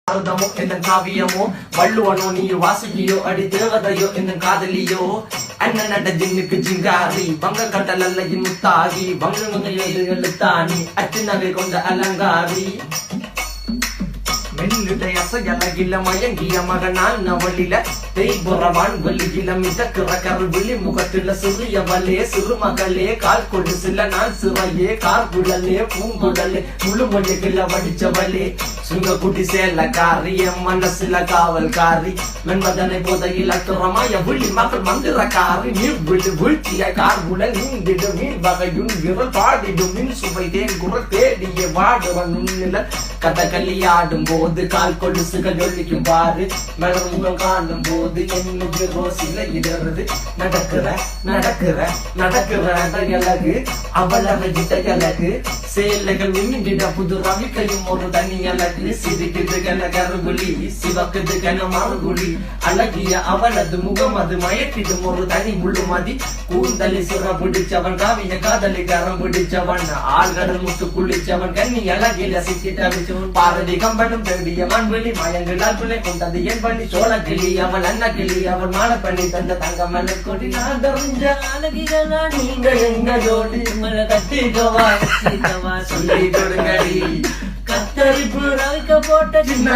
அர்த்தமோ என்ன காவியமோ வள்ளுவனோ நீ வாசுகியோ அடி தேவதையோ என்ன காதலியோ அண்ணன் நட ஜின்னுக்கு ஜிங்காரி வங்க கட்டல் அல்ல முத்தாகி வங்க எழுத்தாணி அச்சு நகை கொண்ட அலங்காரி மெல்லுடைய அசையலகில மயங்கிய மகனால் நவளில தேய்புறவான் வெளியில மிதக்கிற கருவிழி முகத்துல சிறியவளே சிறுமகளே கால் கொடு சில நாள் சிறையே கார்குழலே பூங்குழலே முழுமொழிகள வடிச்சவளே சுங்க குட்டி சேலக்காரி என் மனசுல காவல்காரி மென்பதனை போதையில் அத்துறமாய விழி மகள் மந்திரக்காரி நீர் விழு வீழ்ச்சிய கார்குழல் நீந்திடும் மீன் வகையும் விரல் பாடிடும் மின் சுவை தேன் குரல் தேடிய வாடுவன் உன்னில கதகளி ஆடும் போது கால் கொலுசுகள் ஒழிக்கும் பாரு மலர் முகம் காணும் போது என்னுக்கு ரோசில இடறது நடக்கிற நடக்கிற நடக்கிற அழகு அவளவை கிட்ட அழகு சேலைகள் மின்னிட புது ரவிக்கையும் ஒரு தனி அழகு சிரிக்குது கன கருகுலி சிவக்குது கன மறுகுலி அழகிய அவளது முகம் அது மயக்கிடும் ஒரு தனி முள்ளுமதி கூந்தலி சிற பிடிச்சவன் காவிய காதலி கரம் பிடிச்சவன் ஆழ்கடல் முட்டு குளிச்சவன் கண்ணி அழகில சிக்கிட்ட பாரதி கம்பனும் தேடிய மண்வெளி மயங்களால் பிள்ளை கொண்டது என் பண்ணி சோழ கிளி அவள் அண்ண கிளி அவள் மாலை பண்ணி தந்த தங்க மலர் கொடி நான் தெரிஞ்ச அழகிகளா நீங்க எங்க ஜோடி மலை கட்டிக்கவா சொல்லி கொடுங்கடி கத்தரிப்பு ரவிக்க போட்ட சின்ன